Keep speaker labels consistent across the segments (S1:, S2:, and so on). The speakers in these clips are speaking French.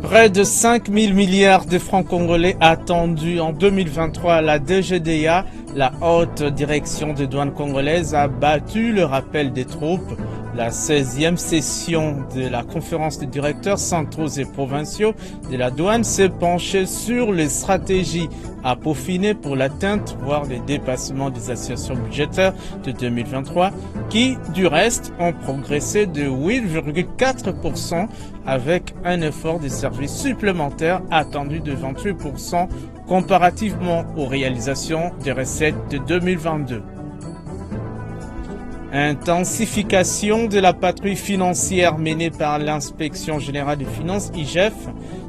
S1: Près de 5 000 milliards de francs congolais attendus en 2023 à la DGDA. La haute direction des douanes congolaises a battu le rappel des troupes. La 16e session de la conférence des directeurs centraux et provinciaux de la douane s'est penchée sur les stratégies à peaufiner pour l'atteinte, voire les dépassements des assignats budgétaires de 2023, qui, du reste, ont progressé de 8,4% avec un effort des services supplémentaires attendu de 28% comparativement aux réalisations des recettes de 2022. Intensification de la patrouille financière menée par l'Inspection générale des finances, IGF.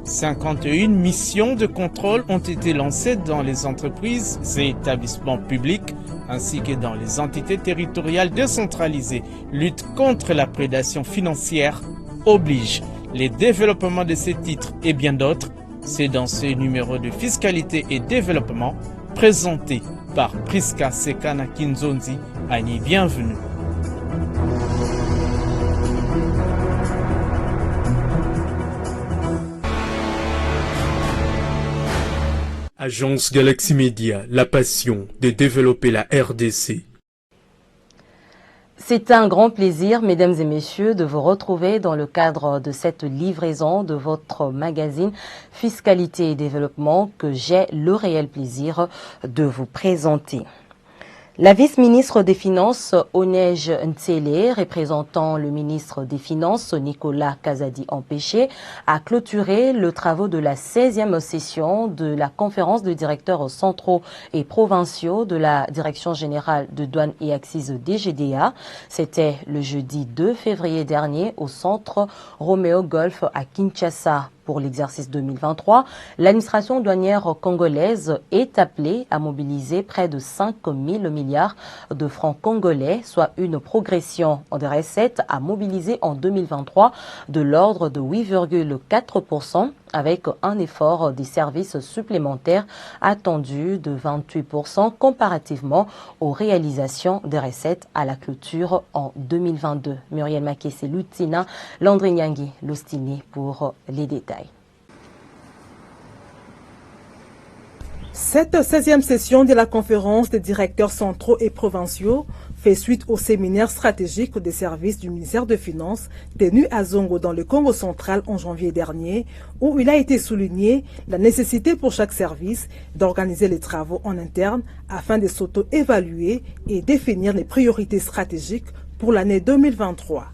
S1: 51 missions de contrôle ont été lancées dans les entreprises et établissements publics ainsi que dans les entités territoriales décentralisées. Lutte contre la prédation financière oblige. Les développements de ces titres et bien d'autres, c'est dans ce numéro de fiscalité et développement présenté par Priska Sekana Kinzonzi. Annie, bienvenue.
S2: Agence Galaxy Media, la passion de développer la RDC.
S3: C'est un grand plaisir, mesdames et messieurs, de vous retrouver dans le cadre de cette livraison de votre magazine Fiscalité et Développement que j'ai le réel plaisir de vous présenter. La vice-ministre des Finances, Onej Ntsele, représentant le ministre des Finances, Nicolas Kazadi-Empêché, a clôturé le travaux de la 16e session de la conférence de directeurs centraux et provinciaux de la Direction générale de douane et axes DGDA. C'était le jeudi 2 février dernier au centre Roméo Golf à Kinshasa. Pour l'exercice 2023, l'administration douanière congolaise est appelée à mobiliser près de 5 000 milliards de francs congolais, soit une progression des recettes à mobiliser en 2023 de l'ordre de 8,4%, avec un effort des services supplémentaires attendu de 28% comparativement aux réalisations des recettes à la clôture en 2022. Muriel Makese Lutina, Landry Nyangi, Lostini pour les détails.
S4: Cette 16e session de la conférence des directeurs centraux et provinciaux fait suite au séminaire stratégique des services du ministère des Finances tenu à Zongo dans le Congo central en janvier dernier, où il a été souligné la nécessité pour chaque service d'organiser les travaux en interne afin de s'auto-évaluer et définir les priorités stratégiques pour l'année 2023.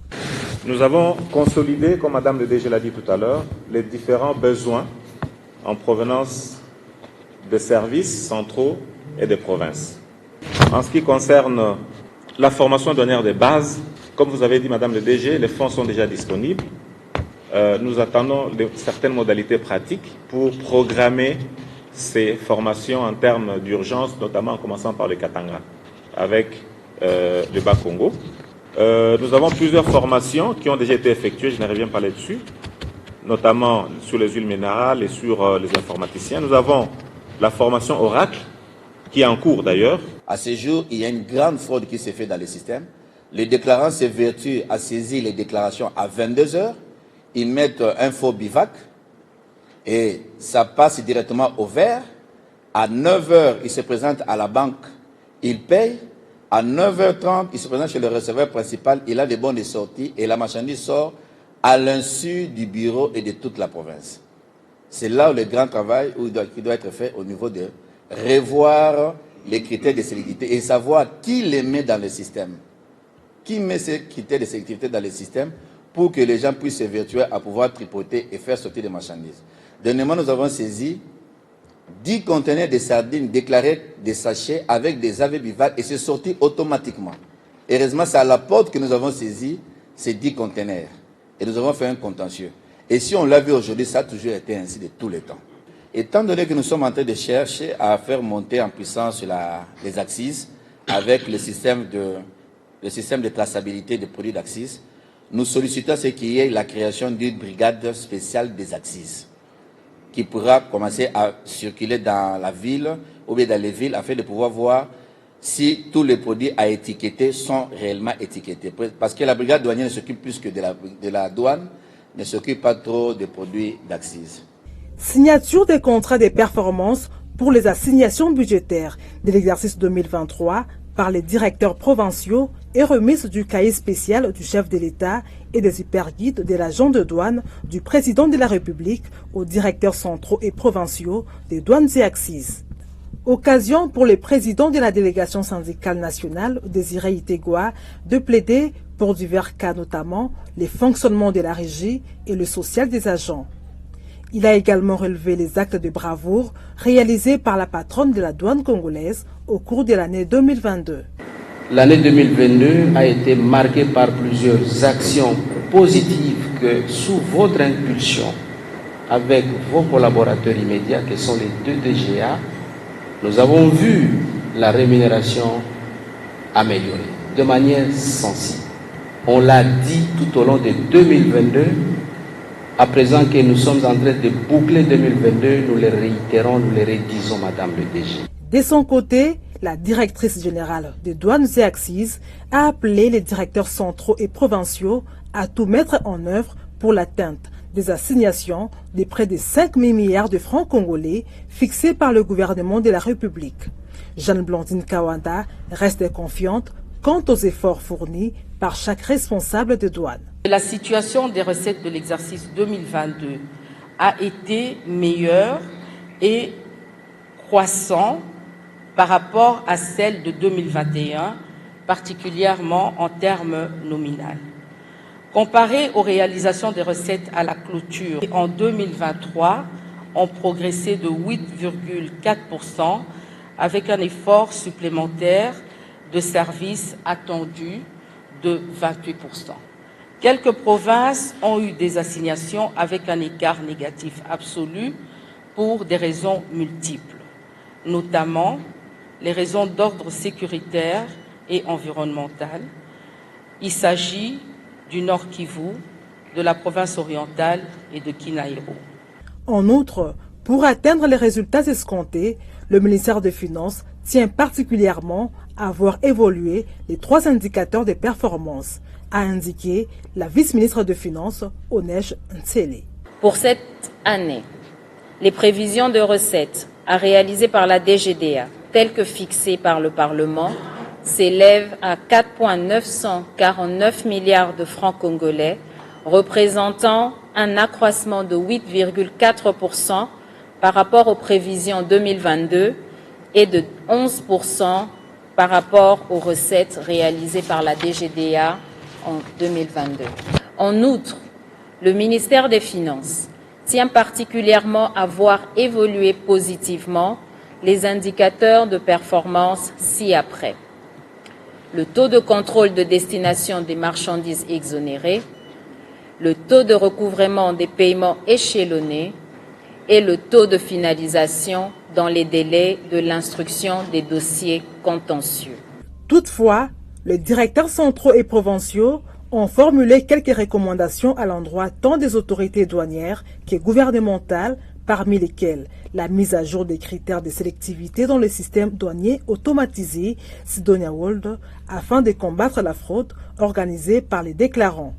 S5: Nous avons consolidé, comme Madame le DG l'a dit tout à l'heure, les différents besoins en provenance des services centraux et des provinces. En ce qui concerne la formation douanière des bases, comme vous avez dit, Madame le DG, les fonds sont déjà disponibles. Nous attendons certaines modalités pratiques pour programmer ces formations en termes d'urgence, notamment en commençant par le Katanga, avec le Bas-Congo. Nous avons plusieurs formations qui ont déjà été effectuées, je ne reviens pas là-dessus, notamment sur les huiles minérales et sur les informaticiens. Nous avons la formation Oracle, qui est en cours d'ailleurs.
S6: À ce jour, il y a une grande fraude qui s'est faite dans le système. Les déclarants s'évertuent à saisir les déclarations à 22 h. Ils mettent un faux bivac et ça passe directement au vert. À 9 h, ils se présentent à la banque, ils payent. À 9h30, il se présente chez le receveur principal, il a des bons de sortie et la marchandise sort à l'insu du bureau et de toute la province. C'est là où le grand travail qui doit être fait au niveau de revoir les critères de sélectivité et savoir qui les met dans le système. Qui met ces critères de sélectivité dans le système pour que les gens puissent s'évertuer à pouvoir tripoter et faire sortir des marchandises. Dernièrement, nous avons saisi 10 conteneurs de sardines déclarés des sachets avec des AV bivac et c'est sorti automatiquement. Heureusement, c'est à la porte que nous avons saisi ces 10 conteneurs. Et nous avons fait un contentieux. Et si on l'a vu aujourd'hui, ça a toujours été ainsi de tous les temps. Étant donné que nous sommes en train de chercher à faire monter en puissance les axes avec le système de traçabilité des produits d'axes, nous sollicitons ce qui est la création d'une brigade spéciale des axes qui pourra commencer à circuler dans la ville ou bien dans les villes afin de pouvoir voir si tous les produits à étiqueter sont réellement étiquetés. Parce que la brigade douanière ne s'occupe plus que de la douane, ne s'occupe pas trop des produits d'accise.
S4: Signature des contrats de performance pour les assignations budgétaires de l'exercice 2023 par les directeurs provinciaux et remise du cahier spécial du chef de l'État et des hyperguides de l'agent de douane du président de la République aux directeurs centraux et provinciaux des douanes et accises. Occasion pour le président de la délégation syndicale nationale, Désiré Itegua, de plaider pour divers cas, notamment les fonctionnements de la régie et le social des agents. Il a également relevé les actes de bravoure réalisés par la patronne de la douane congolaise au cours de l'année 2022.
S7: L'année 2022 a été marquée par plusieurs actions positives que, sous votre impulsion, avec vos collaborateurs immédiats, qui sont les 2 DGA, nous avons vu la rémunération améliorée de manière sensible. On l'a dit tout au long de 2022. À présent que nous sommes en train de boucler 2022, nous le réitérons, nous le redisons, Madame le DG.
S4: De son côté, la directrice générale des douanes et accises a appelé les directeurs centraux et provinciaux à tout mettre en œuvre pour l'atteinte des assignations de près de 5 000 milliards de francs congolais fixés par le gouvernement de la République. Jeanne-Blandine Kawanda reste confiante quant aux efforts fournis par chaque responsable de douane.
S8: La situation des recettes de l'exercice 2022 a été meilleure et croissante par rapport à celle de 2021, particulièrement en termes nominaux. Comparé aux réalisations des recettes à la clôture, en 2023, ont progressé de 8,4% avec un effort supplémentaire de services attendu de 28%. Quelques provinces ont eu des assignations avec un écart négatif absolu pour des raisons multiples, notamment les raisons d'ordre sécuritaire et environnemental. Il s'agit du Nord Kivu, de la province orientale et de Kinaïro.
S4: En outre, pour atteindre les résultats escomptés, le ministère des Finances tient particulièrement à voir évoluer les 3 indicateurs de performance, a indiqué la vice-ministre des Finances, Onej Ntsele.
S9: Pour cette année, les prévisions de recettes à réaliser par la DGDA, telles que fixées par le Parlement, s'élèvent à 4,949 milliards de francs congolais, représentant un accroissement de 8,4% par rapport aux prévisions 2022 et de 11% par rapport aux recettes réalisées par la DGDA en 2022. En outre, le ministère des Finances tient particulièrement à voir évoluer positivement les indicateurs de performance ci-après. Le taux de contrôle de destination des marchandises exonérées, le taux de recouvrement des paiements échelonnés et le taux de finalisation dans les délais de l'instruction des dossiers contentieux.
S4: Toutefois, les directeurs centraux et provinciaux ont formulé quelques recommandations à l'endroit tant des autorités douanières que gouvernementales, parmi lesquelles la mise à jour des critères de sélectivité dans le système douanier automatisé Sidonia World afin de combattre la fraude organisée par les déclarants.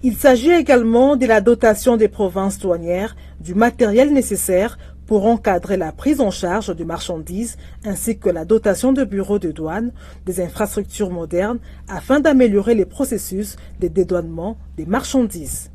S4: Il s'agit également de la dotation des provinces douanières du matériel nécessaire pour encadrer la prise en charge de marchandises ainsi que la dotation de bureaux de douane, des infrastructures modernes afin d'améliorer les processus de dédouanement des marchandises.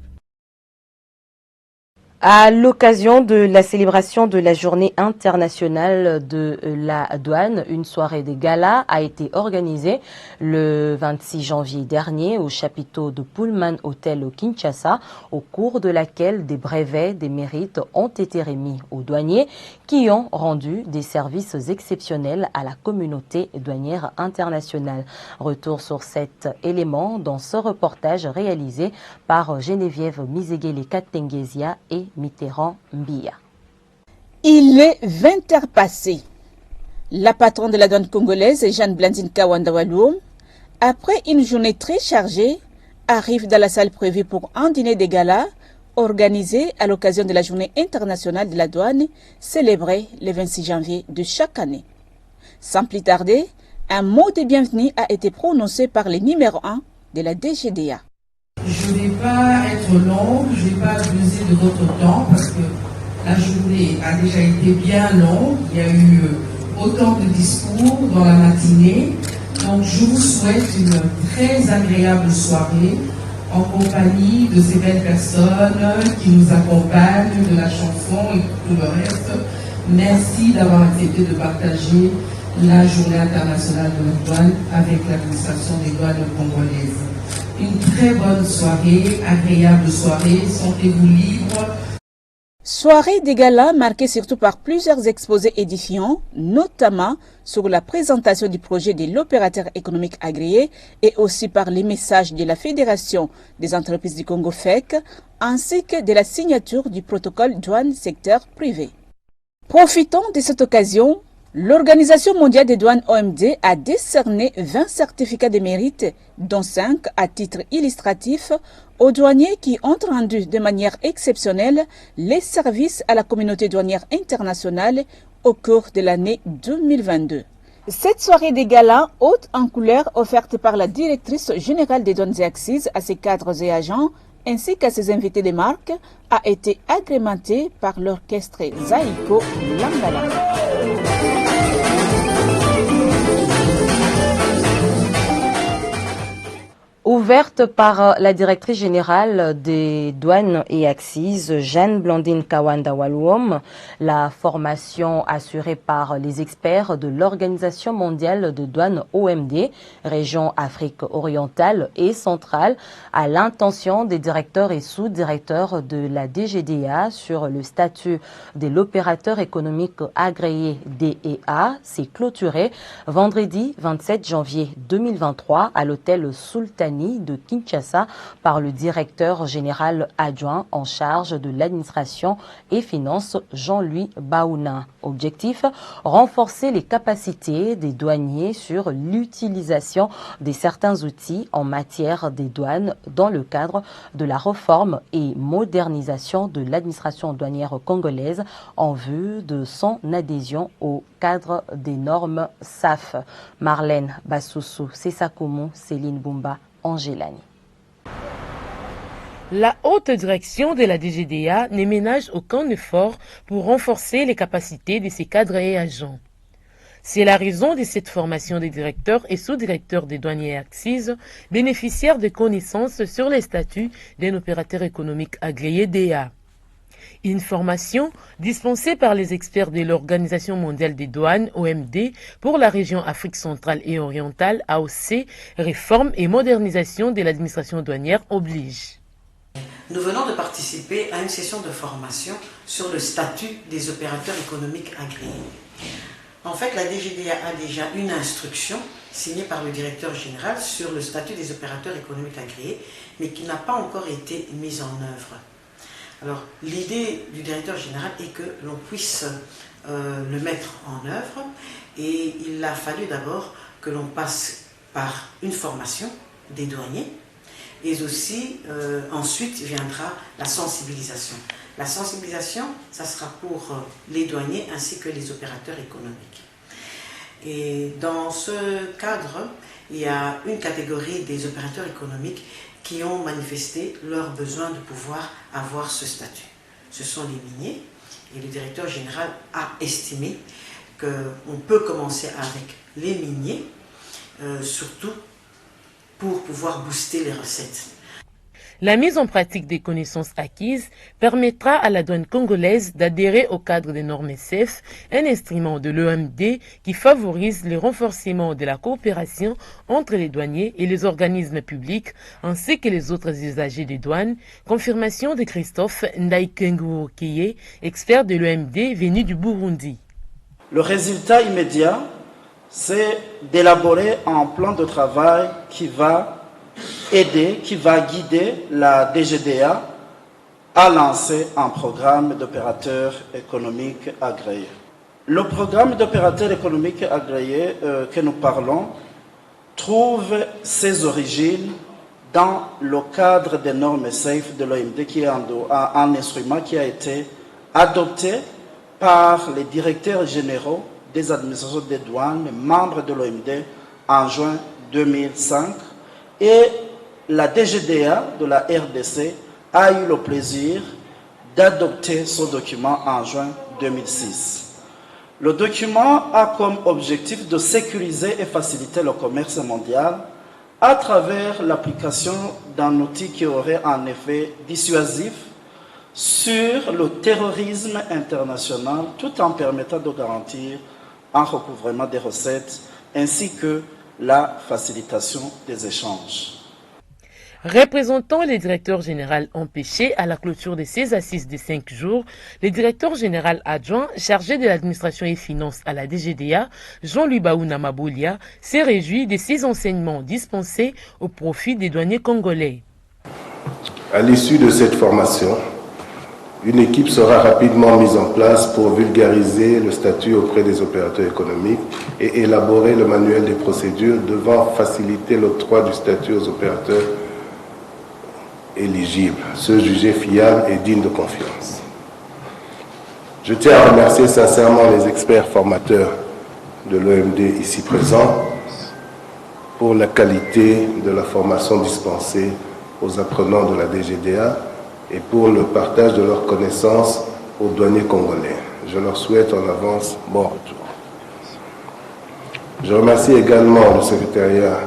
S3: À l'occasion de la célébration de la journée internationale de la douane, une soirée de gala a été organisée le 26 janvier dernier au chapiteau de Pullman Hotel au Kinshasa, au cours de laquelle des brevets des mérites ont été remis aux douaniers qui ont rendu des services exceptionnels à la communauté douanière internationale. Retour sur cet élément dans ce reportage réalisé par Geneviève Mizegele Katengesia et Mitterrand Mbia.
S10: Il est 20h passées. La patronne de la douane congolaise, Jeanne-Blandine Kawanda Walloum, après une journée très chargée, arrive dans la salle prévue pour un dîner de gala organisé à l'occasion de la journée internationale de la douane célébrée le 26 janvier de chaque année. Sans plus tarder, un mot de bienvenue a été prononcé par le numéro 1 de la DGDA.
S8: Je ne vais pas être longue, je ne vais pas abuser de votre temps parce que la journée a déjà été bien longue. Il y a eu autant de discours dans la matinée. Donc je vous souhaite une très agréable soirée en compagnie de ces belles personnes qui nous accompagnent, de la chanson et tout le reste. Merci d'avoir accepté de partager la journée internationale de la douane avec l'administration des douanes congolaises. Une très bonne soirée, agréable soirée, sentez-vous libre.
S10: Soirée des galas marquée surtout par plusieurs exposés édifiants, notamment sur la présentation du projet de l'opérateur économique agréé et aussi par les messages de la Fédération des entreprises du Congo FEC, ainsi que de la signature du protocole douane secteur privé. Profitant de cette occasion, l'Organisation mondiale des douanes OMD a décerné 20 certificats de mérite, dont 5 à titre illustratif, aux douaniers qui ont rendu de manière exceptionnelle les services à la communauté douanière internationale au cours de l'année 2022. Cette soirée des galas, haute en couleur, offerte par la directrice générale des douanes et accises à ses cadres et agents, ainsi qu'à ses invités de marque, a été agrémentée par l'orchestre Zaiko Langala.
S3: Ouverte par la directrice générale des douanes et accises, Jeanne Blandine Kawanda Waluom, la formation assurée par les experts de l'Organisation mondiale de douane OMD, région Afrique orientale et centrale, à l'intention des directeurs et sous-directeurs de la DGDA sur le statut de l'opérateur économique agréé DEA, s'est clôturée vendredi 27 janvier 2023 à l'hôtel Sultani de Kinshasa par le directeur général adjoint en charge de l'administration et finances Jean-Louis Baouna. Objectif, renforcer les capacités des douaniers sur l'utilisation de certains outils en matière des douanes dans le cadre de la réforme et modernisation de l'administration douanière congolaise en vue de son adhésion au cadre des normes SAF. Marlène Bassoussou, Sessakoumou, Céline Boumba, Angélani.
S11: La haute direction de la DGDA ne ménage aucun effort pour renforcer les capacités de ses cadres et agents. C'est la raison de cette formation des directeurs et sous-directeurs des douaniers et accises, bénéficiaires de connaissances sur les statuts d'un opérateur économique agréé DEA. Une formation dispensée par les experts de l'Organisation mondiale des douanes, OMD, pour la région Afrique centrale et orientale, AOC, réforme et modernisation de l'administration douanière oblige.
S12: Nous venons de participer à une session de formation sur le statut des opérateurs économiques agréés. En fait, la DGDA a déjà une instruction signée par le directeur général sur le statut des opérateurs économiques agréés, mais qui n'a pas encore été mise en œuvre. Alors, l'idée du directeur général est que l'on puisse le mettre en œuvre et il a fallu d'abord que l'on passe par une formation des douaniers et aussi ensuite viendra la sensibilisation. La sensibilisation, ça sera pour les douaniers ainsi que les opérateurs économiques. Et dans ce cadre, il y a une catégorie des opérateurs économiques qui ont manifesté leur besoin de pouvoir avoir ce statut. Ce sont les miniers et le directeur général a estimé qu'on peut commencer avec les miniers, surtout pour pouvoir booster les recettes.
S11: La mise en pratique des connaissances acquises permettra à la douane congolaise d'adhérer au cadre des normes SF, un instrument de l'OMD qui favorise le renforcement de la coopération entre les douaniers et les organismes publics, ainsi que les autres usagers des douanes. Confirmation de Christophe Ndaikengu-Okiye, expert de l'OMD venu du Burundi.
S13: Le résultat immédiat, c'est d'élaborer un plan de travail qui va aider, qui va guider la DGDA à lancer un programme d'opérateurs économiques agréés. Le programme d'opérateurs économiques agréés que nous parlons trouve ses origines dans le cadre des normes SAFE de l'OMD, qui est un instrument qui a été adopté par les directeurs généraux des administrations des douanes, membres de l'OMD, en juin 2005. Et la DGDA de la RDC a eu le plaisir d'adopter ce document en juin 2006. Le document a comme objectif de sécuriser et faciliter le commerce mondial à travers l'application d'un outil qui aurait un effet dissuasif sur le terrorisme international, tout en permettant de garantir un recouvrement des recettes ainsi que la facilitation des échanges.
S11: Représentant le directeur général empêché à la clôture de ces assises de 5 jours, le directeur général adjoint chargé de l'administration et finances à la DGDA, Jean-Louis Baouna Maboulia, s'est réjoui de ces enseignements dispensés au profit des douaniers congolais.
S14: À l'issue de cette formation, une équipe sera rapidement mise en place pour vulgariser le statut auprès des opérateurs économiques et élaborer le manuel des procédures devant faciliter l'octroi du statut aux opérateurs éligibles, ceux jugés fiables et dignes de confiance. Je tiens à remercier sincèrement les experts formateurs de l'OMD ici présents pour la qualité de la formation dispensée aux apprenants de la DGDA et pour le partage de leurs connaissances aux douaniers congolais. Je leur souhaite en avance bon retour. Je remercie également le secrétariat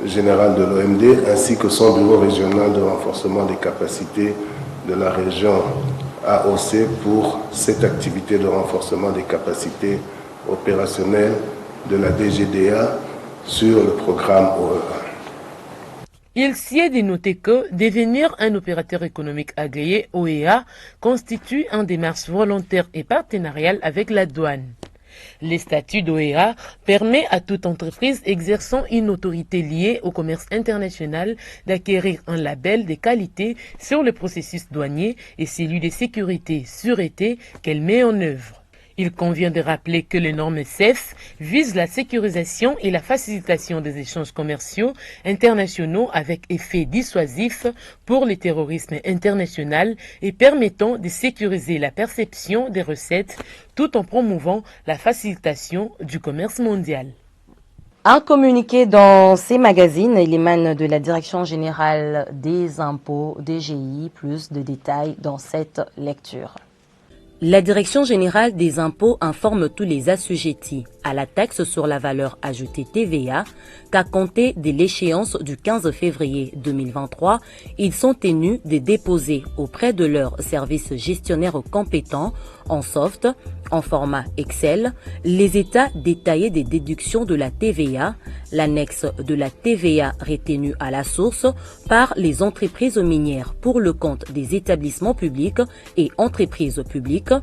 S14: général de l'OMD ainsi que son bureau régional de renforcement des capacités de la région AOC pour cette activité de renforcement des capacités opérationnelles de la DGDA sur le programme OEA.
S11: Il s'y est dénoté que devenir un opérateur économique agréé OEA constitue une démarche volontaire et partenariale avec la douane. Le statut d'OEA permet à toute entreprise exerçant une autorité liée au commerce international d'acquérir un label de qualité sur le processus douanier et celui de sécurité, sûreté qu'elle met en œuvre. Il convient de rappeler que les normes CEF visent la sécurisation et la facilitation des échanges commerciaux internationaux avec effet dissuasif pour le terrorisme international et permettant de sécuriser la perception des recettes tout en promouvant la facilitation du commerce mondial.
S3: Un communiqué dans ces magazines, il émane de la Direction générale des impôts, DGI, plus de détails dans cette lecture. La Direction générale des impôts informe tous les assujettis à la taxe sur la valeur ajoutée TVA qu'à compter de l'échéance du 15 février 2023, ils sont tenus de déposer auprès de leurs services gestionnaires compétents en soft, en format Excel, les états détaillés des déductions de la TVA, l'annexe de la TVA retenue à la source par les entreprises minières pour le compte des établissements publics et entreprises publiques,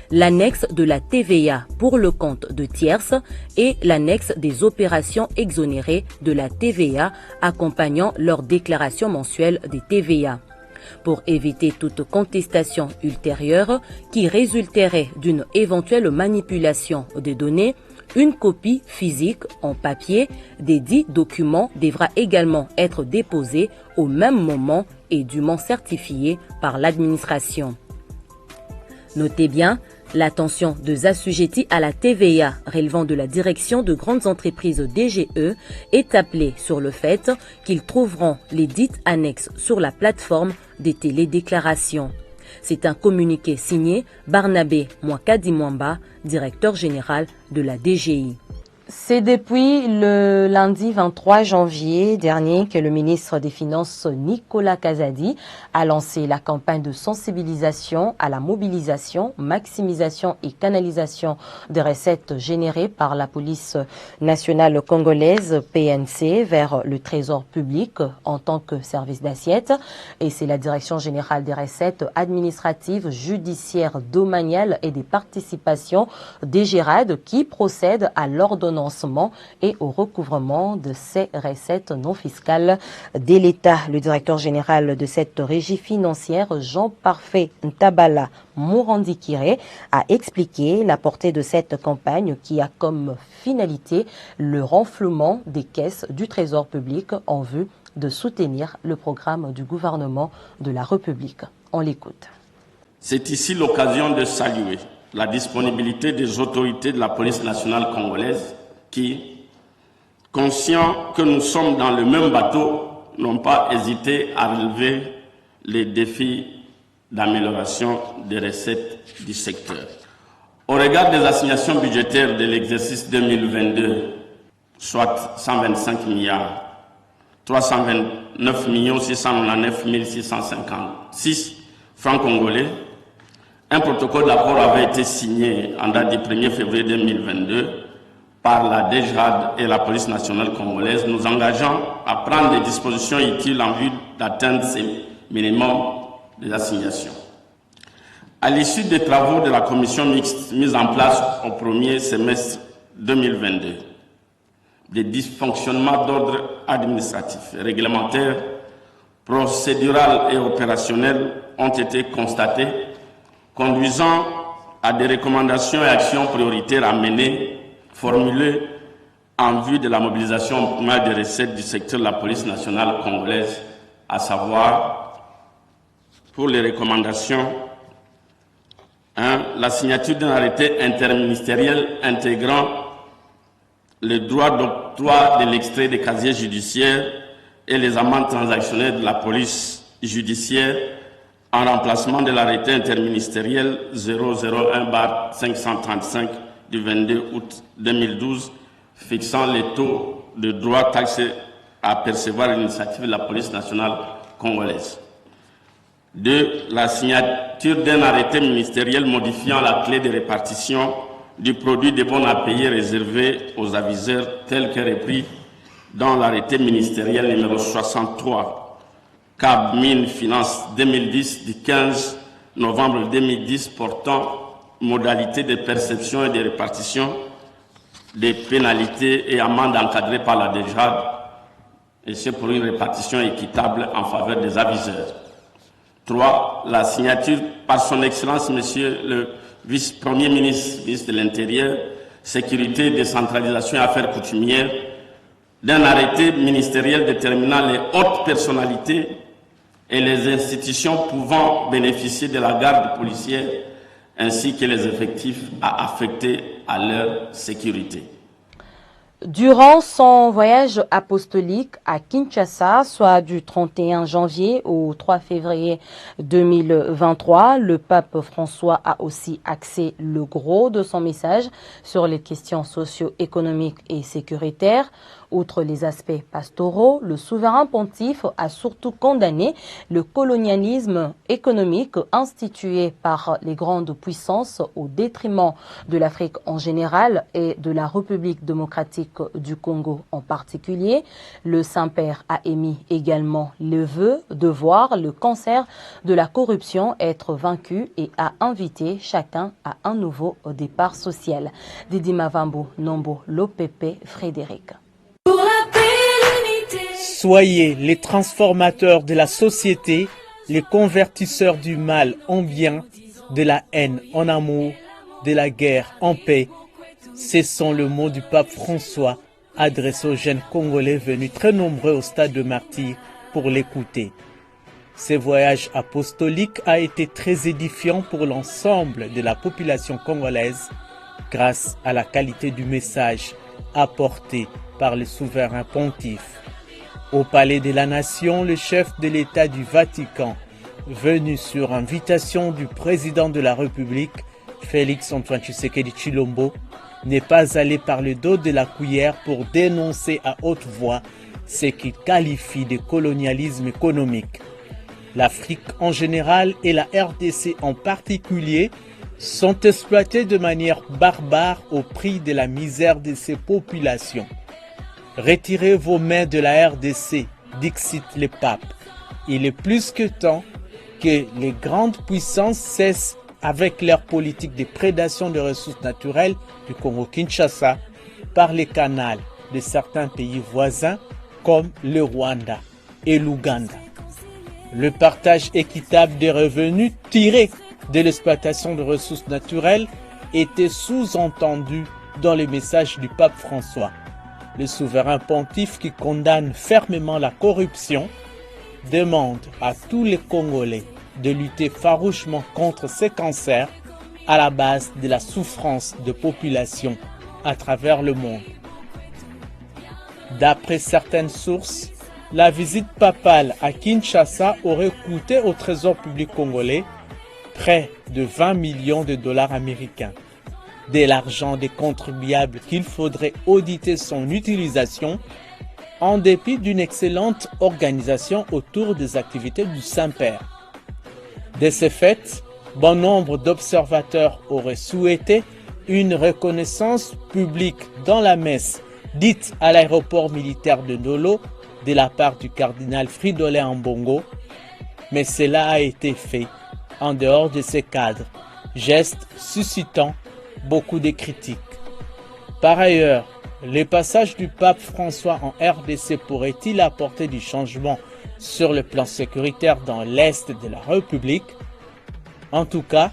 S3: l'annexe de la TVA pour le compte de tierces et l'annexe des opérations exonérées de la TVA accompagnant leur déclaration mensuelle des TVA. Pour éviter toute contestation ultérieure qui résulterait d'une éventuelle manipulation des données, une copie physique en papier des 10 documents devra également être déposée au même moment et dûment certifiée par l'administration. Notez bien, l'attention des assujettis à la TVA relevant de la direction de grandes entreprises DGE est appelée sur le fait qu'ils trouveront les dites annexes sur la plateforme des télédéclarations. C'est un communiqué signé Barnabé Mwakadi Mwamba, directeur général de la DGI. C'est depuis le lundi 23 janvier dernier que le ministre des Finances Nicolas Kazadi a lancé la campagne de sensibilisation à la mobilisation, maximisation et canalisation des recettes générées par la police nationale congolaise PNC vers le trésor public en tant que service d'assiette. Et c'est la Direction générale des recettes administratives, judiciaires, domaniales et des participations DGRAD qui procède à l'ordonnance et au recouvrement de ces recettes non fiscales de l'État. Le directeur général de cette régie financière, Jean-Parfait Ntabala Mourandikire, a expliqué la portée de cette campagne qui a comme finalité le renflouement des caisses du Trésor public en vue de soutenir le programme du gouvernement de la République. On l'écoute.
S15: C'est ici l'occasion de saluer la disponibilité des autorités de la police nationale congolaise qui, conscients que nous sommes dans le même bateau, n'ont pas hésité à relever les défis d'amélioration des recettes du secteur. Au regard des assignations budgétaires de l'exercice 2022, soit 125 milliards, 329 699 656 francs congolais, un protocole d'accord avait été signé en date du 1er février 2022 par la DGRAD et la police nationale congolaise, nous engageant à prendre des dispositions utiles en vue d'atteindre ces minimums des assignations. À l'issue des travaux de la commission mixte mise en place au premier semestre 2022, des dysfonctionnements d'ordre administratif, réglementaire, procédural et opérationnel ont été constatés, conduisant à des recommandations et actions prioritaires à mener, formulées en vue de la mobilisation optimale des recettes du secteur de la police nationale congolaise, à savoir, pour les recommandations, 1. La signature d'un arrêté interministériel intégrant le droit d'octroi de l'extrait des casiers judiciaires et les amendes transactionnelles de la police judiciaire en remplacement de l'arrêté interministériel 001/535 du 22 août 2012 fixant les taux de droits taxés à percevoir l'initiative de la police nationale congolaise. 2. La signature d'un arrêté ministériel modifiant la clé de répartition du produit des bons à payer réservé aux aviseurs tel que repris dans l'arrêté ministériel numéro 63 CAB Mines Finance 2010 du 15 novembre 2010 portant modalités de perception et de répartition des pénalités et amendes encadrées par la DGRAD, et c'est pour une répartition équitable en faveur des aviseurs. 3. La signature par son Excellence, Monsieur le Vice-Premier ministre, ministre de l'Intérieur, Sécurité, Décentralisation et Affaires coutumières, d'un arrêté ministériel déterminant les hautes personnalités et les institutions pouvant bénéficier de la garde policière, ainsi que les effectifs à affecter à leur sécurité.
S3: Durant son voyage apostolique à Kinshasa, soit du 31 janvier au 3 février 2023, le pape François a aussi axé le gros de son message sur les questions socio-économiques et sécuritaires. Outre les aspects pastoraux, le souverain pontife a surtout condamné le colonialisme économique institué par les grandes puissances au détriment de l'Afrique en général et de la République démocratique du Congo en particulier. Le Saint-Père a émis également le vœu de voir le cancer de la corruption être vaincu et a invité chacun à un nouveau départ social. Didi Mavambo, Nombo, Lopepe, Frédéric.
S1: Soyez les transformateurs de la société, les convertisseurs du mal en bien, de la haine en amour, de la guerre en paix. Ce sont le mot du pape François adressé aux jeunes Congolais venus très nombreux au stade de Martyrs pour l'écouter. Ce voyage apostolique a été très édifiant pour l'ensemble de la population congolaise grâce à la qualité du message apporté par le souverain pontife. Au Palais de la Nation, le chef de l'État du Vatican, venu sur invitation du président de la République, Félix Antoine Tshisekedi Tshilombo, n'est pas allé par le dos de la cuillère pour dénoncer à haute voix ce qu'il qualifie de colonialisme économique. L'Afrique en général et la RDC en particulier sont exploitées de manière barbare au prix de la misère de ses populations. Retirez vos mains de la RDC, dixit le pape. Il est plus que temps que les grandes puissances cessent avec leur politique de prédation des ressources naturelles du Congo-Kinshasa par les canaux de certains pays voisins comme le Rwanda et l'Ouganda. Le partage équitable des revenus tirés de l'exploitation de ressources naturelles était sous-entendu dans le message du pape François. Le souverain pontife qui condamne fermement la corruption demande à tous les Congolais de lutter farouchement contre ces cancers à la base de la souffrance de populations à travers le monde. D'après certaines sources, la visite papale à Kinshasa aurait coûté au trésor public congolais près de 20 millions de dollars américains. De l'argent des contribuables qu'il faudrait auditer son utilisation en dépit d'une excellente organisation autour des activités du Saint-Père. De ce fait, bon nombre d'observateurs auraient souhaité une reconnaissance publique dans la messe dite à l'aéroport militaire de Ndolo de la part du cardinal Fridolin Ambongo, mais cela a été fait en dehors de ces cadres, geste suscitant beaucoup de critiques. Par ailleurs, le passage du pape François en RDC pourrait-il apporter du changement sur le plan sécuritaire dans l'Est de la République? En tout cas,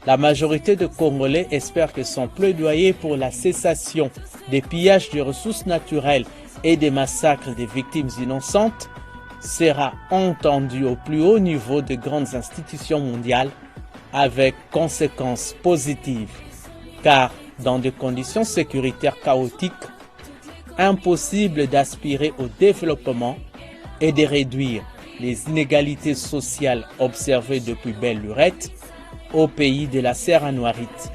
S1: la majorité de Congolais espère que son plaidoyer pour la cessation des pillages de ressources naturelles et des massacres des victimes innocentes sera entendu au plus haut niveau de grandes institutions mondiales avec conséquences positives. Car dans des conditions sécuritaires chaotiques, impossible d'aspirer au développement et de réduire les inégalités sociales observées depuis belle lurette au pays de la Serra Noirite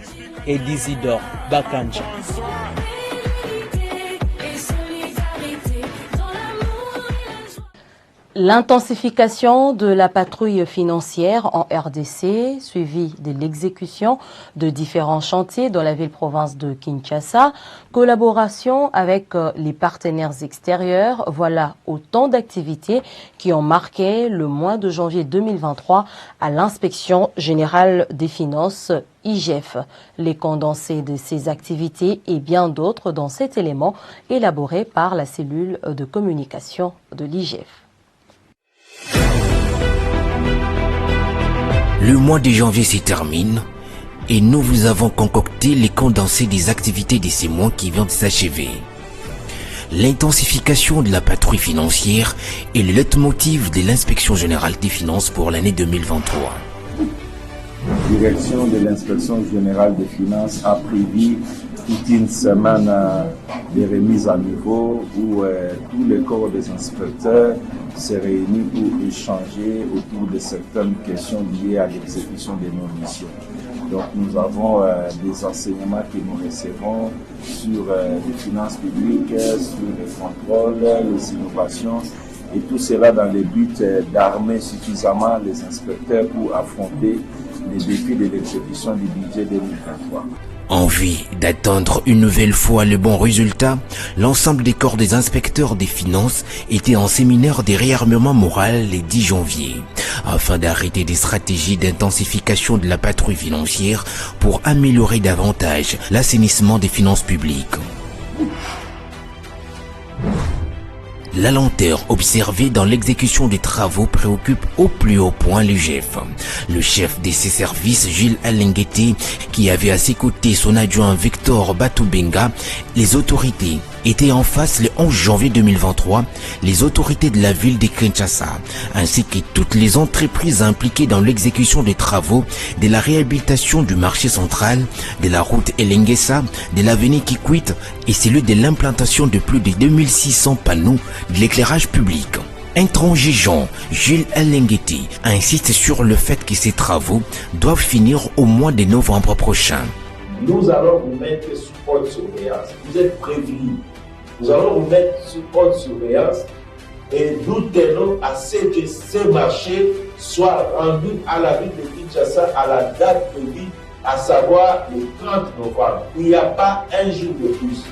S1: et d'Isidore Bakanja.
S3: L'intensification de la patrouille financière en RDC, suivie de l'exécution de différents chantiers dans la ville-province de Kinshasa, collaboration avec les partenaires extérieurs, voilà autant d'activités qui ont marqué le mois de janvier 2023 à l'Inspection générale des finances IGF. Les condensés de ces activités et bien d'autres dans cet élément élaboré par la cellule de communication de l'IGF.
S16: Le mois de janvier se termine et nous vous avons concocté les condensés des activités de ces mois qui viennent de s'achever. L'intensification de la patrouille financière est le leitmotiv de l'Inspection générale des finances pour l'année 2023.
S17: La direction de l'Inspection générale des finances a prévu toute une semaine de remise à niveau où tous les corps des inspecteurs se réunissent pour échanger autour de certaines questions liées à l'exécution de nos missions. Donc nous avons des enseignements que nous recevons sur les finances publiques, sur les contrôles, les innovations, et tout cela dans le but d'armer suffisamment les inspecteurs pour affronter les défis de l'exécution du budget 2023.
S16: En vue d'atteindre une nouvelle fois le bon résultat, l'ensemble des corps des inspecteurs des finances était en séminaire de réarmement moral le 10 janvier, afin d'arrêter des stratégies d'intensification de la patrouille financière pour améliorer davantage l'assainissement des finances publiques. La lenteur observée dans l'exécution des travaux préoccupe au plus haut point l'IGF. Le chef de ses services, Gilles Alenguete, qui avait à ses côtés son adjoint Victor Batubenga, les autorités étaient en face le 11 janvier 2023, les autorités de la ville de Kinshasa, ainsi que toutes les entreprises impliquées dans l'exécution des travaux de la réhabilitation du marché central, de la route Elengesa, de l'avenue Kikwit et celui de l'implantation de plus de 2600 panneaux de l'éclairage public. Intransigeant, Gilles Alenguete insiste sur le fait que ces travaux doivent finir au mois de novembre prochain.
S18: Nous allons vous mettre sous haute surveillance. Vous êtes prévenus. Nous allons vous mettre sous haute surveillance et nous tenons à ce que ce marché soit rendu à la ville de Kinshasa à la date prévue, à savoir le 30 novembre. Il n'y a pas un jour de plus.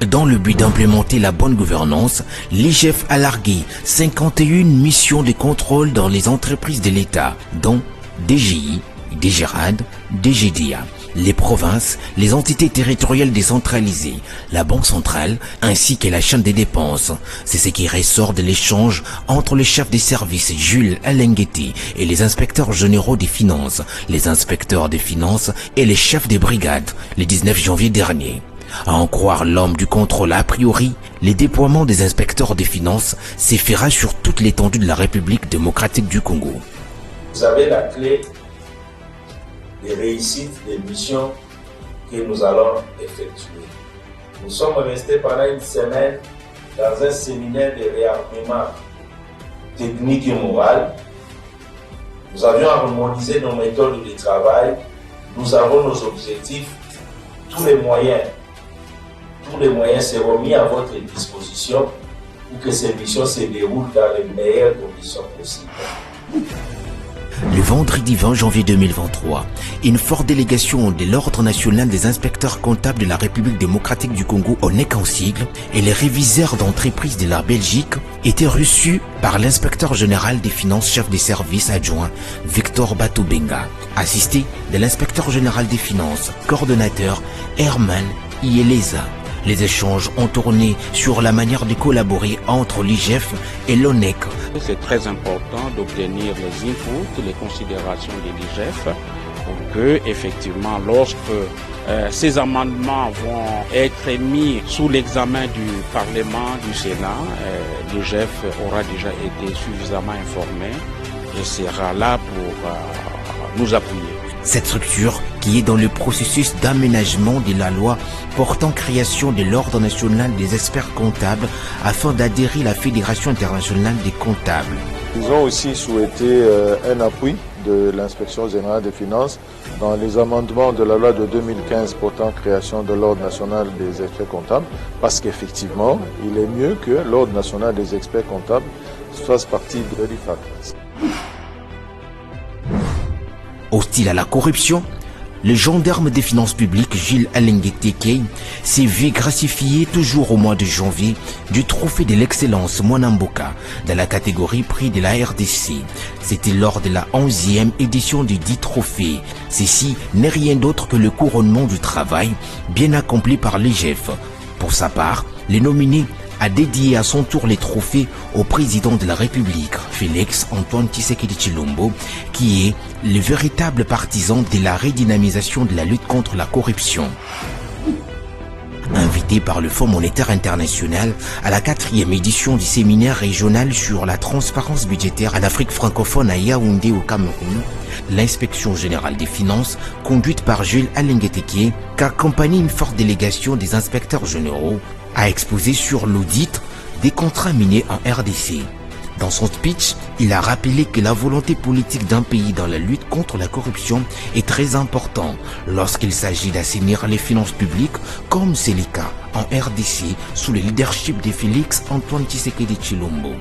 S16: Dans le but d'implémenter la bonne gouvernance, l'IGF a largué 51 missions de contrôle dans les entreprises de l'État, dont DGI, DGRAD, DGDA, les provinces, les entités territoriales décentralisées, la Banque centrale, ainsi que la chaîne des dépenses. C'est ce qui ressort de l'échange entre le chef des services Jules Alenguete et les inspecteurs généraux des finances, les inspecteurs des finances et les chefs des brigades, le 19 janvier dernier. À en croire l'homme du contrôle a priori, les déploiements des inspecteurs des finances s'effera sur toute l'étendue de la République démocratique du Congo.
S18: Vous avez la clé des réussites des missions que nous allons effectuer. Nous sommes restés pendant une semaine dans un séminaire de réarmement technique et moral. Nous avions harmonisé nos méthodes de travail, nous avons nos objectifs, tous les moyens seront mis à votre disposition pour que ces missions se déroulent dans les meilleures conditions possibles.
S16: Le vendredi 20 janvier 2023, une forte délégation de l'Ordre national des inspecteurs comptables de la République démocratique du Congo, ONEC en sigle, et les réviseurs d'entreprises de la Belgique étaient reçus par l'inspecteur général des finances, chef des services adjoint, Victor Batobenga, assisté de l'inspecteur général des finances, coordonnateur Herman Ieleza. Les échanges ont tourné sur la manière de collaborer entre l'IGF et l'ONEC.
S19: C'est très important d'obtenir les inputs, les considérations de l'IGF pour que, effectivement, lorsque ces amendements vont être mis sous l'examen du Parlement, du Sénat, l'IGF aura déjà été suffisamment informé et sera là pour nous appuyer.
S16: Cette structure, qui est dans le processus d'aménagement de la loi portant création de l'Ordre national des experts comptables afin d'adhérer à la Fédération internationale des comptables.
S20: Ils ont aussi souhaité un appui de l'Inspection générale des finances dans les amendements de la loi de 2015 portant création de l'Ordre national des experts comptables, parce qu'effectivement, il est mieux que l'Ordre national des experts comptables fasse partie de l'IFAC.
S16: Hostile à la corruption, le gendarme des finances publiques Gilles Alenguete s'est vu gracifié toujours au mois de janvier du trophée de l'excellence Mwanamboka dans la catégorie prix de la RDC. C'était lors de la 11e édition du dit trophée. Ceci n'est rien d'autre que le couronnement du travail bien accompli par l'IGF. Pour sa part, les nominés a dédié à son tour les trophées au président de la République, Félix Antoine Tshisekedi Tshilombo, qui est le véritable partisan de la redynamisation de la lutte contre la corruption. Invité par le Fonds monétaire international à la 4e édition du séminaire régional sur la transparence budgétaire en Afrique francophone à Yaoundé au Cameroun, l'inspection générale des finances, conduite par Jules Alenguete, qu'accompagnait une forte délégation des inspecteurs généraux, a exposé sur l'audit des contrats miniers en RDC. Dans son speech, il a rappelé que la volonté politique d'un pays dans la lutte contre la corruption est très importante lorsqu'il s'agit d'assainir les finances publiques, comme c'est le cas en RDC sous le leadership de Félix Antoine Tshisekedi Tshilombo.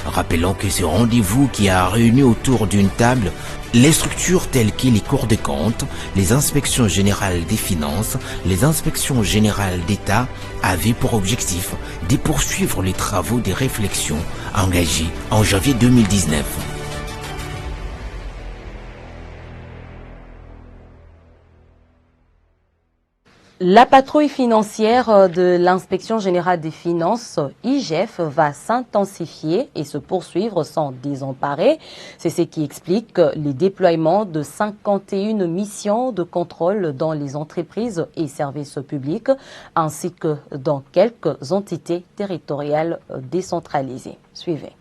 S16: Rappelons que ce rendez-vous qui a réuni autour d'une table les structures telles que les cours de compte, les inspections générales des finances, les inspections générales d'État avait pour objectif de poursuivre les travaux de réflexion engagés en janvier 2019.
S3: La patrouille financière de l'Inspection générale des finances, IGF, va s'intensifier et se poursuivre sans désemparer. C'est ce qui explique le déploiement de 51 missions de contrôle dans les entreprises et services publics, ainsi que dans quelques entités territoriales décentralisées. Suivez.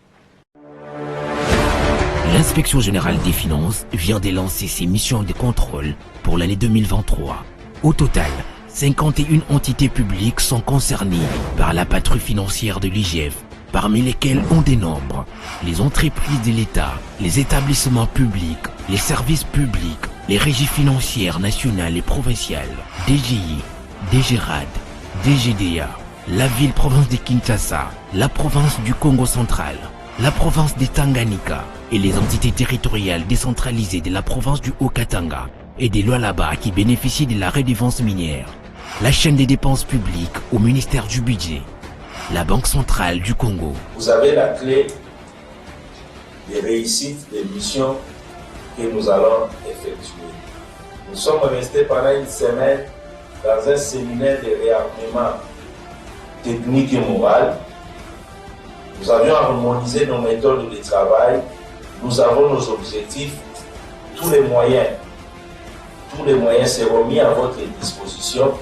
S16: L'Inspection générale des finances vient de lancer ses missions de contrôle pour l'année 2023. Au total, 51 entités publiques sont concernées par la patrouille financière de l'IGF, parmi lesquelles on dénombre les entreprises de l'État, les établissements publics, les services publics, les régies financières nationales et provinciales, DGI, DGRAD, DGDA, la ville-province de Kinshasa, la province du Congo central, la province de Tanganyika et les entités territoriales décentralisées de la province du Haut-Katanga et des Lualaba qui bénéficient de la redevance minière, la chaîne des dépenses publiques au ministère du Budget, la Banque centrale du Congo.
S18: Vous avez la clé des réussites des missions que nous allons effectuer. Nous sommes restés pendant une semaine dans un séminaire de réarmement technique et moral. Nous avions harmonisé nos méthodes de travail, nous avons nos objectifs, tous les moyens seront mis à votre disposition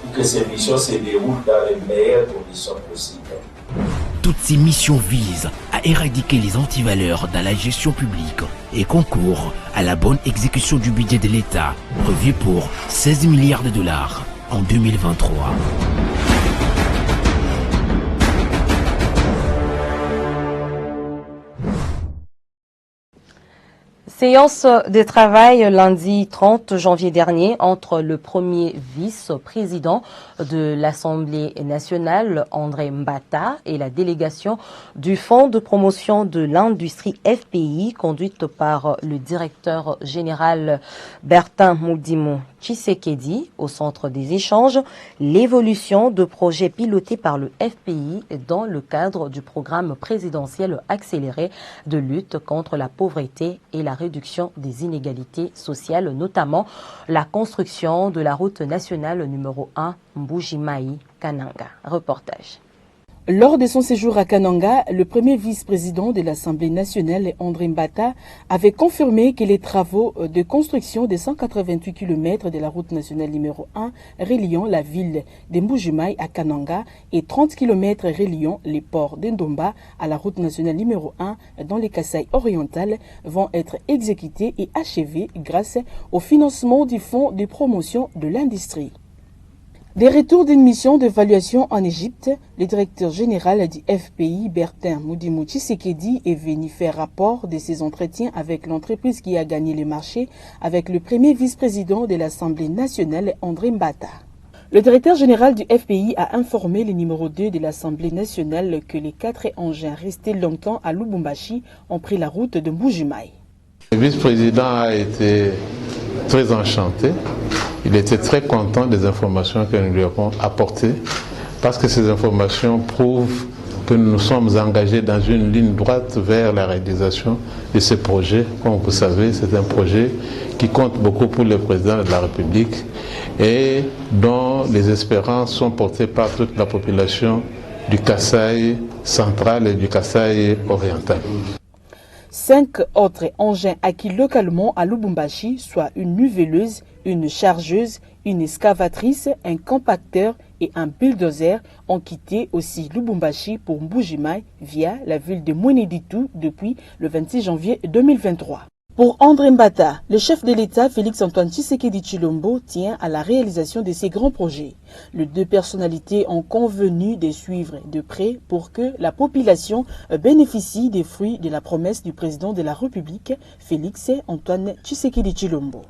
S18: pour que ces missions se déroulent dans les meilleures conditions possibles.
S16: Toutes ces missions visent à éradiquer les antivaleurs dans la gestion publique et concourent à la bonne exécution du budget de l'État, prévu pour 16 milliards de dollars en 2023.
S3: Séance de travail lundi 30 janvier dernier entre le premier vice-président de l'Assemblée nationale, André Mbata, et la délégation du Fonds de promotion de l'industrie FPI, conduite par le directeur général Bertin Moudimou Tshisekedi, au centre des échanges, l'évolution de projets pilotés par le FPI dans le cadre du programme présidentiel accéléré de lutte contre la pauvreté et la réduction des inégalités sociales, notamment la construction de la route nationale numéro 1 Mbuji-Mayi-Kananga. Reportage.
S4: Lors de son séjour à Kananga, le premier vice-président de l'Assemblée nationale, André Mbata, avait confirmé que les travaux de construction des 188 km de la route nationale numéro 1 reliant la ville de Mbuji-Mayi à Kananga et 30 km reliant les ports d'Ndomba à la route nationale numéro 1 dans les Kasaï oriental vont être exécutés et achevés grâce au financement du Fonds de promotion de l'industrie. Des retours d'une mission d'évaluation en Égypte, le directeur général du FPI, Bertin Moudimou Tshisekedi, est venu faire rapport de ses entretiens avec l'entreprise qui a gagné le marché avec le premier vice-président de l'Assemblée nationale, André Mbata. Le directeur général du FPI a informé le numéro 2 de l'Assemblée nationale que les 4 engins restés longtemps à Lubumbashi ont pris la route de Mbuji-Mayi.
S21: Le vice-président a été très enchanté. Il était très content des informations que nous lui avons apportées parce que ces informations prouvent que nous sommes engagés dans une ligne droite vers la réalisation de ce projet. Comme vous savez, c'est un projet qui compte beaucoup pour le président de la République et dont les espérances sont portées par toute la population du Kasaï central et du Kasaï oriental.
S4: 5 autres engins acquis localement à Lubumbashi, soit une niveleuse, une chargeuse, une excavatrice, un compacteur et un bulldozer, ont quitté aussi Lubumbashi pour Mbuji-Mayi via la ville de Mweneditu depuis le 26 janvier 2023. Pour André Mbata, le chef de l'État Félix-Antoine Tshisekedi Tshilombo tient à la réalisation de ces grands projets. Les deux personnalités ont convenu de suivre de près pour que la population bénéficie des fruits de la promesse du président de la République, Félix-Antoine Tshisekedi Tshilombo.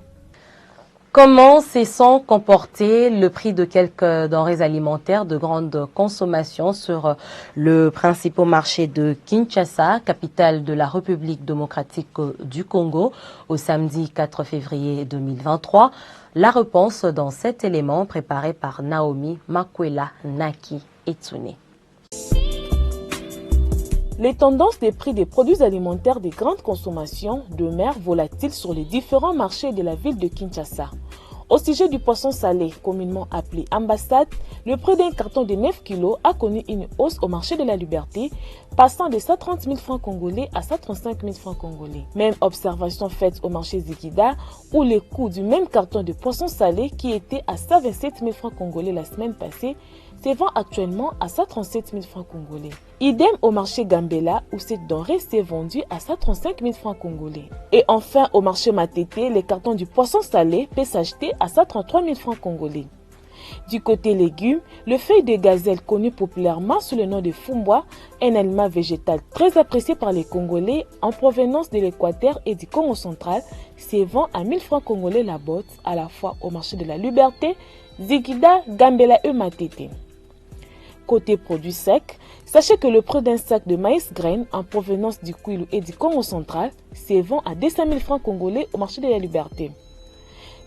S3: Comment se sont comportés le prix de quelques denrées alimentaires de grande consommation sur le principal marché de Kinshasa, capitale de la République démocratique du Congo, au samedi 4 février 2023? La réponse dans cet élément préparé par Naomi Makwela Naki Etsune.
S22: Les tendances des prix des produits alimentaires de grande consommation demeurent volatiles sur les différents marchés de la ville de Kinshasa. Au sujet du poisson salé, communément appelé ambassade, le prix d'un carton de 9 kg a connu une hausse au marché de la Liberté, passant de 130 000 francs congolais à 135 000 francs congolais. Même observation faite au marché Zikida, où le coût du même carton de poisson salé, qui était à 127 000 francs congolais la semaine passée, se vend actuellement à 137 000 francs congolais. Idem au marché Gambela, où cette denrée s'est vendue à 135 000 francs congolais. Et enfin au marché Matete, les cartons du poisson salé peuvent s'acheter à 133 000 francs congolais. Du côté légumes, le feuille de gazelle, connu populairement sous le nom de fumboa, un aliment végétal très apprécié par les Congolais en provenance de l'Équateur et du Congo central, se vend à 1000 francs congolais la botte, à la fois au marché de la Liberté, Zikida, Gambela et Matete. Côté produits secs, sachez que le prix d'un sac de maïs graine en provenance du Kwilu et du Congo central se vend à 200 000 francs congolais au marché de la Liberté,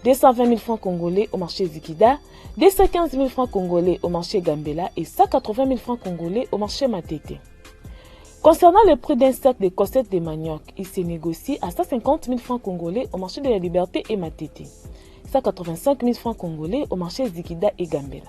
S22: 220 000 francs congolais au marché Zikida, 215 000 francs congolais au marché Gambela et 180 000 francs congolais au marché Matete. Concernant le prix d'un sac de cossettes de manioc, il se négocie à 150 000 francs congolais au marché de la Liberté et Matete, 185 000 francs congolais au marché Zikida et Gambela.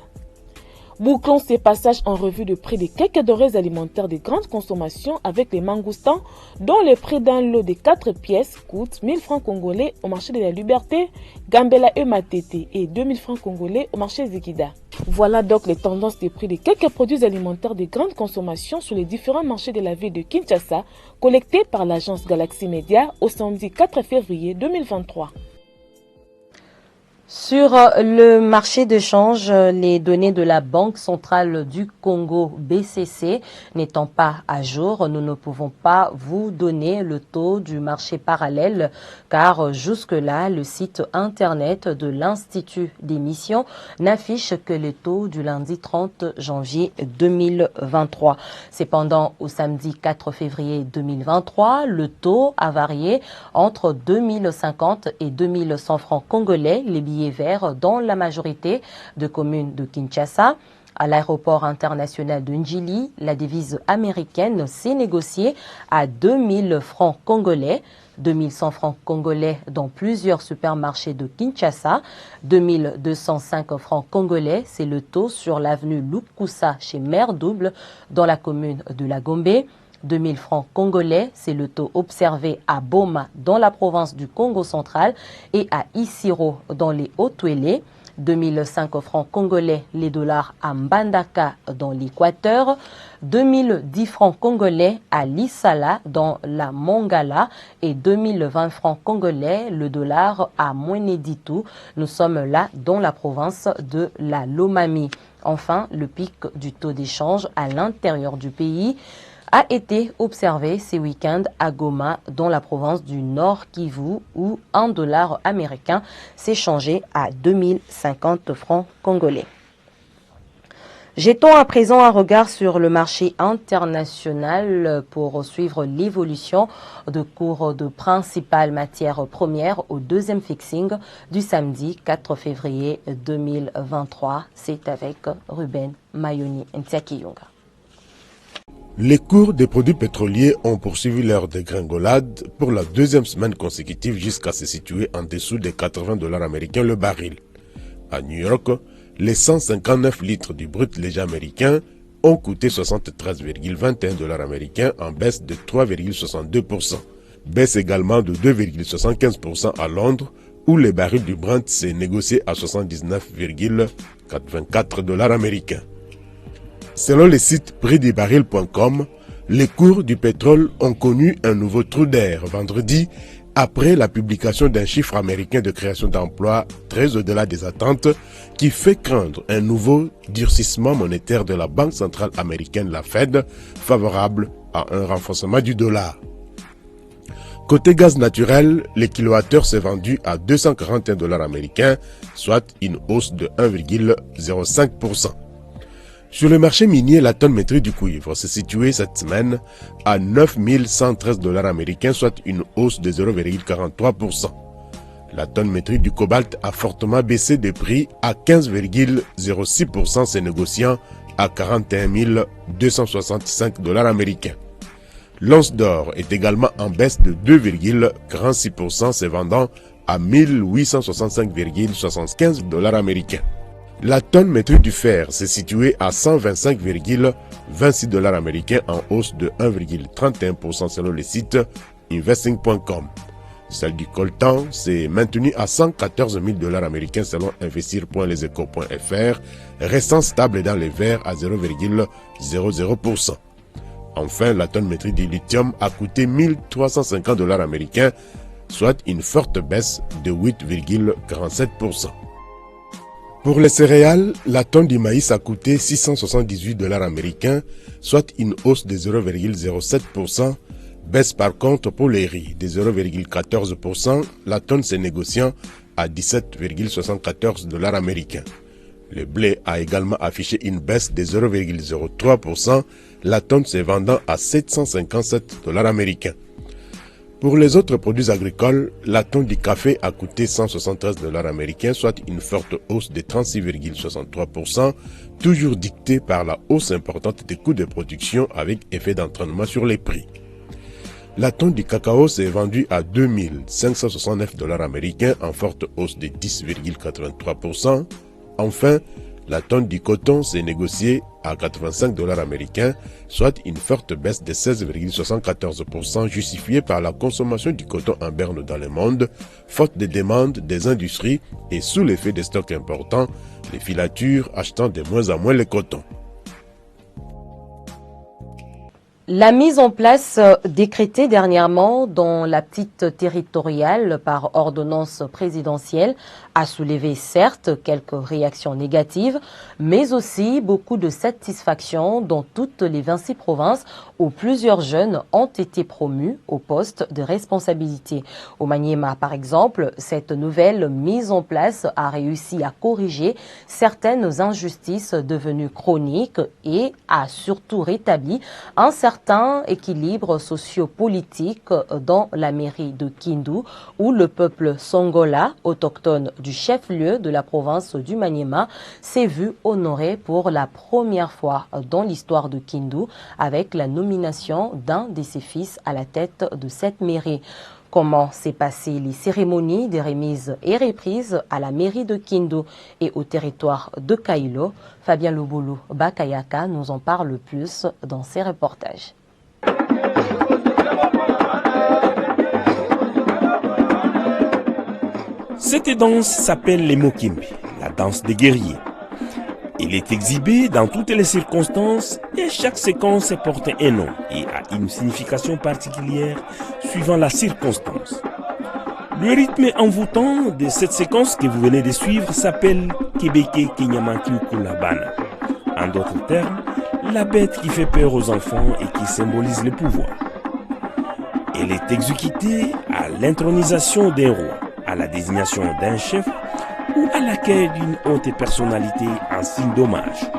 S22: Bouclons ces passages en revue de prix de quelques denrées alimentaires de grande consommation avec les mangoustans, dont le prix d'un lot de 4 pièces coûte 1000 francs congolais au marché de la Liberté, Gambela et Matete et 2000 francs congolais au marché Zikida. Voilà donc les tendances des prix de quelques produits alimentaires de grande consommation sur les différents marchés de la ville de Kinshasa, collectés par l'agence Galaxy Media au samedi 4 février 2023.
S3: Sur le marché de change, les données de la Banque centrale du Congo, BCC, n'étant pas à jour, nous ne pouvons pas vous donner le taux du marché parallèle car jusque-là, le site internet de l'Institut d'émission n'affiche que les taux du lundi 30 janvier 2023. Cependant, au samedi 4 février 2023, le taux a varié entre 2050 et 2100 francs congolais, les billets verts dans la majorité de communes de Kinshasa. À l'aéroport international de Njili, la devise américaine s'est négociée à 2000 francs congolais, 2100 francs congolais dans plusieurs supermarchés de Kinshasa, 2205 francs congolais, c'est le taux sur l'avenue Lukusa chez Mère Double dans la commune de La Gombe. 2000 francs congolais, c'est le taux observé à Boma dans la province du Congo central et à Isiro dans les Hauts-Touélé. 2005 francs congolais, les dollars à Mbandaka dans l'Équateur. 2010 francs congolais à Lissala dans la Mongala et 2020 francs congolais, le dollar à Mweneditu. Nous sommes là dans la province de la Lomami. Enfin, le pic du taux d'échange à l'intérieur du pays a été observé ces week-ends à Goma, dans la province du Nord Kivu, où $1 américain s'est changé à 2050 francs congolais. Jetons à présent un regard sur le marché international pour suivre l'évolution de cours de principales matières premières au deuxième fixing du samedi 4 février 2023. C'est avec Ruben Mayoni Ntiakiyunga.
S2: Les cours des produits pétroliers ont poursuivi leur dégringolade pour la deuxième semaine consécutive jusqu'à se situer en dessous des $80 américains le baril. À New York, les 159 litres du brut léger américain ont coûté $73,21 américains en baisse de 3,62%. Baisse également de 2,75% à Londres où les barils du Brent s'est négocié à $79,24 américains. Selon le site prixdubaril.com, les cours du pétrole ont connu un nouveau trou d'air vendredi après la publication d'un chiffre américain de création d'emplois très au-delà des attentes qui fait craindre un nouveau durcissement monétaire de la Banque centrale américaine, la Fed, favorable à un renforcement du dollar. Côté gaz naturel, le kilowattheure s'est vendu à $241 américains, soit une hausse de 1,05%. Sur le marché minier, la tonne métrique du cuivre s'est située cette semaine à $9113 américains, soit une hausse de 0,43%. La tonne métrique du cobalt a fortement baissé de prix à 15,06%, se négociant à $41 265 américains. L'once d'or est également en baisse de 2,46%, se vendant à $1865,75 américains. La tonne métrique du fer s'est située à $125,26 américains en hausse de 1,31% selon le site investing.com. Celle du coltan s'est maintenue à $114 000 américains selon investir.leseco.fr, restant stable dans les verts à 0,00%. Enfin, la tonne métrique du lithium a coûté $1350 américains, soit une forte baisse de 8,47%. Pour les céréales, la tonne du maïs a coûté $678 américains, soit une hausse de 0,07%, baisse par contre pour les riz de 0,14%, la tonne se négociant à $17,74 américains. Le blé a également affiché une baisse de 0,03%, la tonne se vendant à $757 américains. Pour les autres produits agricoles, la tonne du café a coûté $173 américains, soit une forte hausse de 36,63%, toujours dictée par la hausse importante des coûts de production avec effet d'entraînement sur les prix. La tonne du cacao s'est vendue à $2569 américains, en forte hausse de 10,83%. Enfin, la tonne du coton s'est négociée à $85 américains, soit une forte baisse de 16,74%, justifiée par la consommation du coton en berne dans le monde, faute de demande des industries et sous l'effet des stocks importants, les filatures achetant de moins en moins le coton.
S3: La mise en place décrétée dernièrement dans la petite territoriale par ordonnance présidentielle a soulevé certes quelques réactions négatives, mais aussi beaucoup de satisfaction dans toutes les 26 provinces où plusieurs jeunes ont été promus au poste de responsabilité. Au Maniema, par exemple, cette nouvelle mise en place a réussi à corriger certaines injustices devenues chroniques et a surtout rétabli un certain équilibre socio-politique dans la mairie de Kindu, où le peuple Songola, autochtone du chef-lieu de la province du Maniema, s'est vu honoré pour la première fois dans l'histoire de Kindu avec la nomination d'un de ses fils à la tête de cette mairie. Comment s'est passé les cérémonies des remises et reprises à la mairie de Kindu et au territoire de Kailo? Fabien Loboulou Bakayaka nous en parle plus dans ses reportages.
S5: Cette danse s'appelle les Mokimbi, la danse des guerriers. Elle est exhibée dans toutes les circonstances et chaque séquence porte un nom et a une signification particulière suivant la circonstance. Le rythme envoûtant de cette séquence que vous venez de suivre s'appelle Kebeke Kenyamakiukulabana. En d'autres termes, la bête qui fait peur aux enfants et qui symbolise le pouvoir. Elle est exécutée à l'intronisation d'un roi, à la désignation d'un chef ou à l'accueil d'une haute personnalité en signe d'hommage.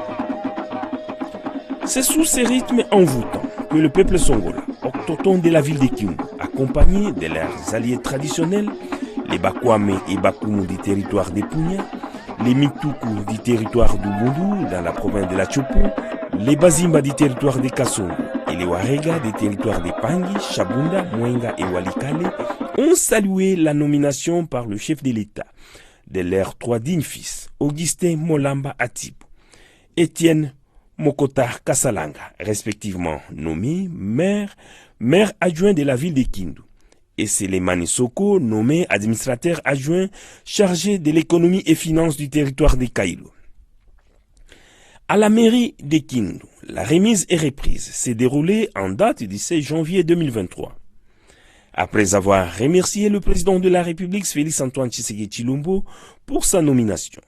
S5: C'est sous ces rythmes envoûtants que le peuple Songola, autochtone de la ville de Kindu, accompagné de leurs alliés traditionnels, les Bakwame et Bakumu du territoire des Punya, les Mituku du territoire du Bundu dans la province de la Chopo, les Bazimba du territoire des Kasongo et les Warega des territoires des Pangi, Chabunda, Mwenga et Walikale ont salué la nomination par le chef de l'État de leurs trois dignes fils, Augustin Molamba Atibu, Étienne Mokotar Kasalanga, respectivement nommés maire adjoint de la ville de Kindu, et Selemani Soko, nommé administrateur adjoint chargé de l'économie et finances du territoire de Kailo. À la mairie de Kindu, la remise et reprise s'est déroulée en date du 16 janvier 2023. Après avoir remercié le président de la République, Félix Antoine Tshisekedi Tshilombo, pour sa nomination,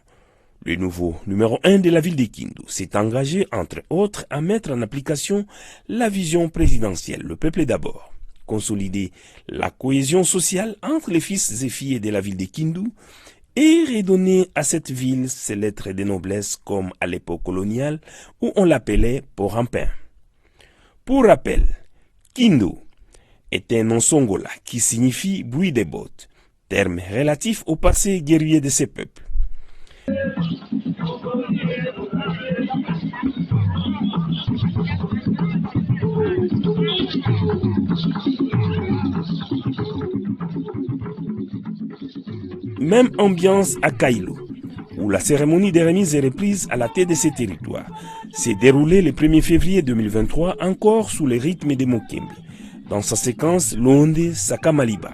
S5: le nouveau numéro 1 de la ville de Kindu s'est engagé, entre autres, à mettre en application la vision présidentielle, le peuple d'abord, consolider la cohésion sociale entre les fils et filles de la ville de Kindu et redonner à cette ville ses lettres de noblesse comme à l'époque coloniale où on l'appelait Port-en-Pain. Pour rappel, Kindu est un nom songola qui signifie bruit des bottes, terme relatif au passé guerrier de ces peuples. Même ambiance à Kailo, où la cérémonie de remise et reprise à la tête de ces territoires s'est déroulée le 1er février 2023 encore sous le rythme des Mokembe, dans sa séquence Londe Sakamaliba.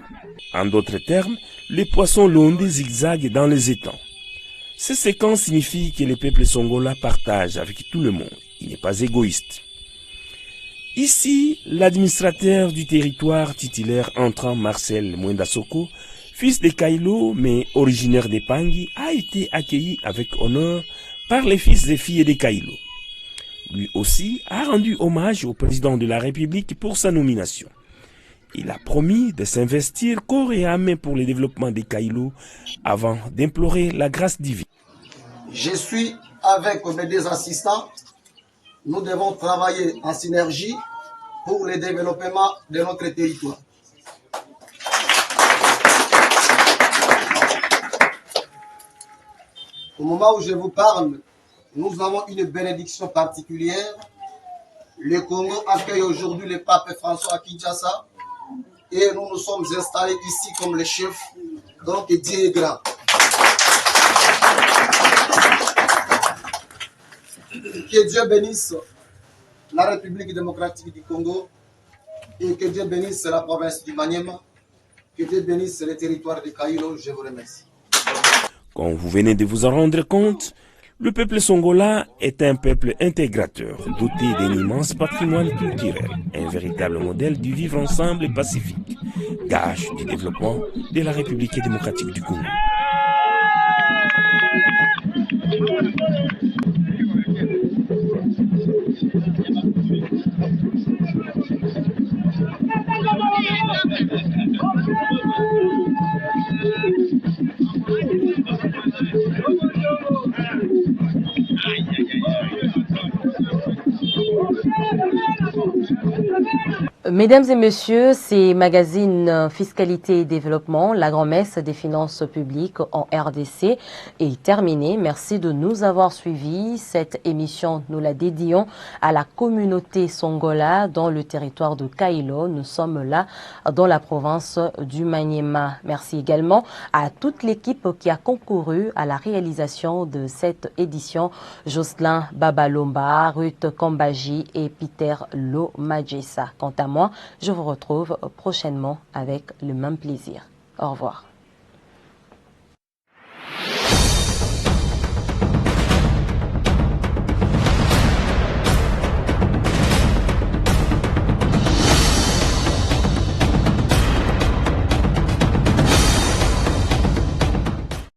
S5: En d'autres termes, les poissons Londe zigzaguent dans les étangs. Cette séquence signifie que le peuple Songola partage avec tout le monde. Il n'est pas égoïste. Ici, l'administrateur du territoire titulaire entrant Marcel Mwendasoko, fils de Kailo mais originaire des Pangi, a été accueilli avec honneur par les fils et filles de Kailo. Lui aussi a rendu hommage au président de la République pour sa nomination. Il a promis de s'investir corps et âme pour le développement des Kailo avant d'implorer la grâce divine.
S6: Je suis avec mes deux assistants. Nous devons travailler en synergie pour le développement de notre territoire. Au moment où je vous parle, nous avons une bénédiction particulière. Le Congo accueille aujourd'hui le pape François à Kinshasa et nous nous sommes installés ici comme les chefs. Donc Dieu est grand. Que Dieu bénisse la République démocratique du Congo et que Dieu bénisse la province du Maniema, que Dieu bénisse le territoire de Kailo. Je vous remercie.
S5: Comme vous venez de vous en rendre compte, Le peuple songola est un peuple intégrateur, doté d'un immense patrimoine culturel, un véritable modèle du vivre ensemble et pacifique, gage du développement de la République démocratique du Congo.
S3: Mesdames et messieurs, c'est Magazine Fiscalité et Développement, la grand-messe des finances publiques en RDC est terminée. Merci de nous avoir suivis. Cette émission, nous la dédions à la communauté songola dans le territoire de Kailo. Nous sommes là dans la province du Maniema. Merci également à toute l'équipe qui a concouru à la réalisation de cette édition. Jocelyn Babalomba, Ruth Kombaji et Peter Lomajesa. Quant à moi, je vous retrouve prochainement avec le même plaisir. Au revoir.